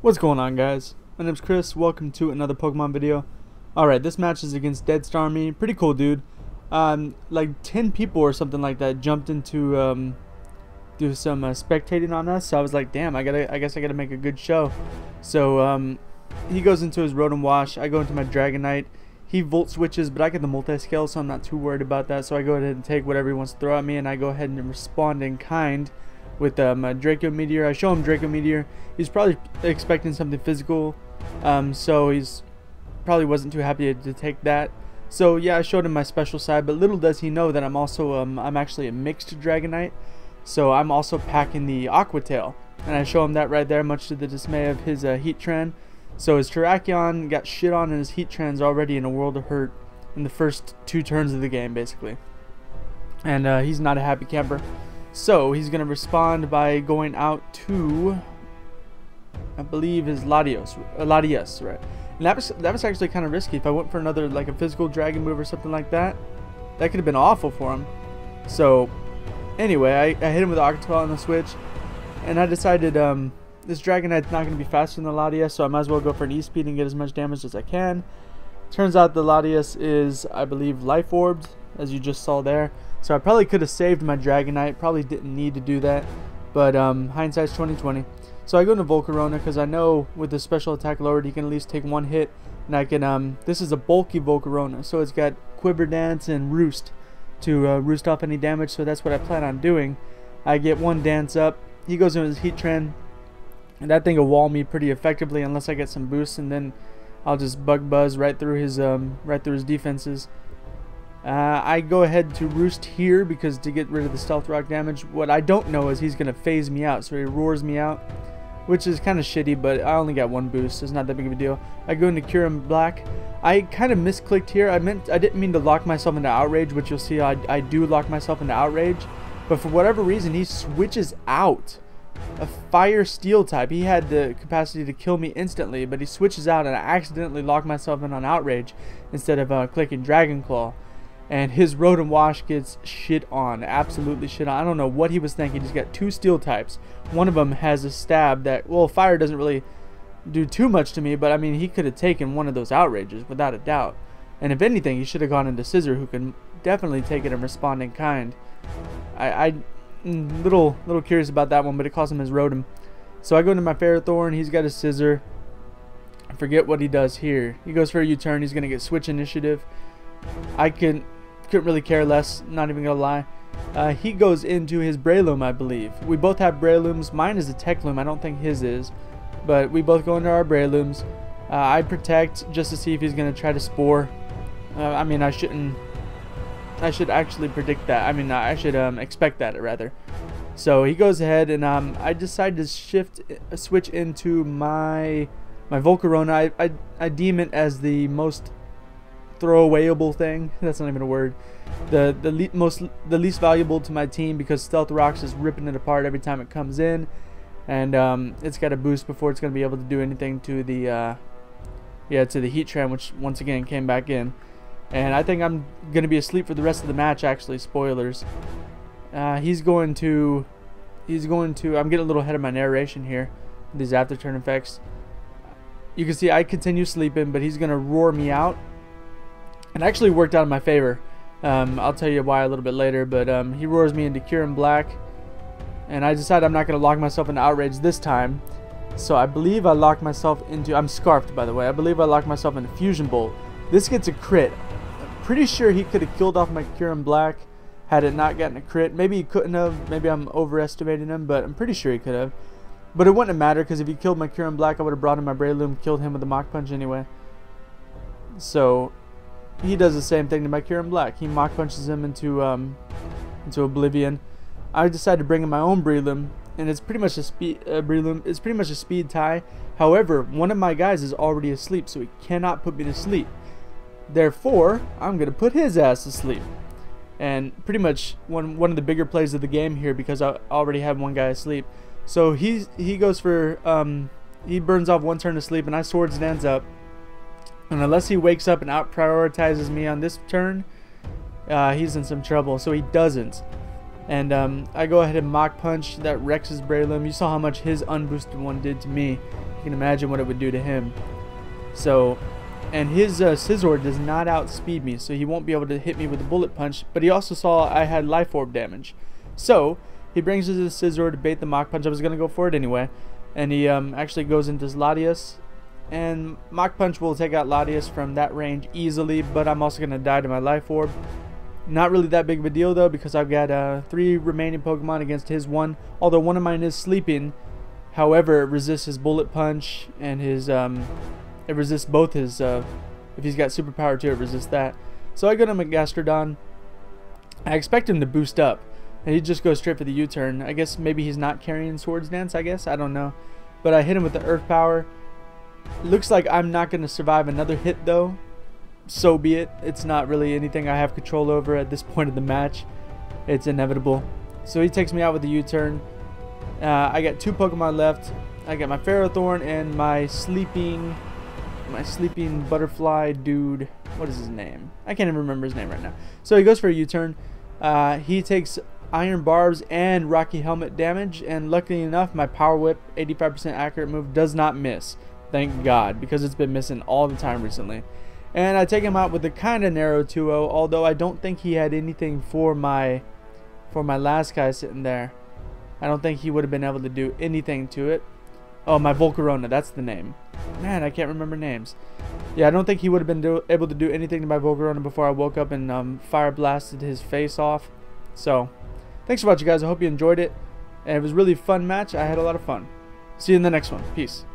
What's going on, guys? My name's Chris. Welcome to another Pokemon video. Alright, this match is against Dead Starmie. Pretty cool dude. Like 10 people or something like that jumped into do some spectating on us. So I was like, damn, I guess I gotta make a good show. So he goes into his Rotom Wash. I go into my Dragonite. He Volt switches, but I get the multi-scale, so I'm not too worried about that. So I go ahead and take whatever he wants to throw at me, and I go ahead and respond in kind with my Draco Meteor. I show him Draco Meteor. He's probably expecting something physical, so he's probably wasn't too happy to take that. So yeah, I showed him my special side, but little does he know that I'm also I'm actually a mixed Dragonite, so I'm also packing the Aqua Tail, and I show him that right there, much to the dismay of his Heatran. So his Terrakion got shit on, and his Heatran's already in a world of hurt in the first 2 turns of the game, basically, and he's not a happy camper. So he's gonna respond by going out to, I believe, is Latios, right? And that was actually kind of risky. If I went for another, like a physical dragon move or something like that, that could have been awful for him. So anyway, I hit him with the Aqua Tail on the switch, and I decided this Dragonite's not going to be faster than the Latias, so I might as well go for an E-Speed and get as much damage as I can. Turns out the Latias is, I believe, Life Orbed, as you just saw there. So I probably could have saved my Dragonite. Probably didn't need to do that, but hindsight's 20/20. So I go into Volcarona because I know with the special attack lowered, he can at least take 1 hit, and I can. This is a bulky Volcarona, so it's got Quiver Dance and Roost to roost off any damage. So that's what I plan on doing. I get 1 dance up. He goes into his Heatran, and that thing will wall me pretty effectively unless I get some boosts, and then I'll just bug buzz right through his defenses. I go ahead to Roost here because to get rid of the Stealth Rock damage. What I don't know is he's going to phase me out, so he roars me out, which is kind of shitty, but I only got 1 boost, so it's not that big of a deal. I go into Kyurem Black. I kind of misclicked here. I didn't mean to lock myself into Outrage, which you'll see I do lock myself into Outrage, but for whatever reason he switches out a Fire Steel type. He had the capacity to kill me instantly, but he switches out, and I accidentally lock myself in on Outrage instead of clicking Dragon Claw. And his Rotom Wash gets shit on, absolutely shit on. I don't know what he was thinking. He's got 2 steel types. One of them has a stab that, well, fire doesn't really do too much to me, but I mean, he could have taken one of those outrages without a doubt. And if anything, he should have gone into Scissor, who can definitely take it and respond in kind. I'm little curious about that one, but it cost him his Rotom. So I go into my Ferrothorn. He's got a Scissor. I forget what he does here. He goes for a U-turn. He's gonna get Switch Initiative. I couldn't really care less, not even gonna lie. He goes into his Breloom, I believe. We both have Brelooms. Mine is a Tech Loom. I don't think his is, but we both go into our Brelooms. I protect just to see if he's gonna try to Spore. I mean, I should actually predict that. I mean, I should expect that rather. So he goes ahead, and I decide to switch into my Volcarona. I deem it as the most throwawayable thing. That's not even a word. The least valuable to my team, because Stealth Rocks is ripping it apart every time it comes in, and it's got a boost before it's going to be able to do anything to the Heatran, which once again came back in. And I think I'm going to be asleep for the rest of the match, actually. Spoilers. He's going to I'm getting a little ahead of my narration here, these after turn effects. You can see I continue sleeping, but he's going to roar me out. It actually worked out in my favor. I'll tell you why a little bit later, but he roars me into Kyurem Black, and I decide I'm not going to lock myself into Outrage this time. So I believe I locked myself into, I'm Scarfed by the way, I believe I locked myself into Fusion Bolt. This gets a crit. I'm pretty sure he could have killed off my Kyurem Black had it not gotten a crit. Maybe he couldn't have, maybe I'm overestimating him, but I'm pretty sure he could have. But it wouldn't have mattered, because if he killed my Kyurem Black, I would have brought in my Breloom, killed him with a Mach Punch anyway. So he does the same thing to my Kyurem Black. He Mach Punches him into oblivion. I decided to bring in my own Breloom, and it's pretty much a speed Breloom. It's pretty much a speed tie. However, one of my guys is already asleep, so he cannot put me to sleep. Therefore, I'm gonna put his ass to sleep. And pretty much one of the bigger plays of the game here, because I already have one guy asleep. So he goes for he burns off 1 turn of sleep, and I Swords Dance up. And unless he wakes up and out prioritizes me on this turn, he's in some trouble. So he doesn't. And I go ahead and Mach Punch. That wrecks his Breloom. You saw how much his unboosted one did to me. You can imagine what it would do to him. So, and his Scizor does not outspeed me, so he won't be able to hit me with a bullet punch. But he also saw I had Life Orb damage. So, he brings his Scizor to bait the Mach Punch. I was going to go for it anyway. And he actually goes into his Latias. And Mach Punch will take out Latias from that range easily, but I'm also going to die to my Life Orb. Not really that big of a deal though, because I've got 3 remaining Pokemon against his 1. Although one of mine is sleeping. However, it resists his Bullet Punch and his it resists both his if he's got Superpower too, it resists that. So I go to my Gastrodon. I expect him to boost up, and he just goes straight for the U-turn. I guess maybe he's not carrying Swords Dance, I guess, I don't know. But I hit him with the Earth Power. Looks like I'm not going to survive another hit though. So be it. It's not really anything I have control over at this point of the match. It's inevitable. So he takes me out with the U-turn. I got 2 Pokemon left. I got my Ferrothorn and my sleeping butterfly dude. What is his name? I can't even remember his name right now. So he goes for a U-turn. He takes Iron Barbs and Rocky Helmet damage, and luckily enough, my Power Whip, 85% accurate move, does not miss. Thank God, because it's been missing all the time recently. And I take him out with a kind of narrow 2-0, although I don't think he had anything for my last guy sitting there. I don't think he would have been able to do anything to it. Oh, my Volcarona, that's the name. Man, I can't remember names. Yeah, I don't think he would have been able to do anything to my Volcarona before I woke up and fire blasted his face off. So, thanks for watching, guys. I hope you enjoyed it. And it was a really fun match. I had a lot of fun. See you in the next one. Peace.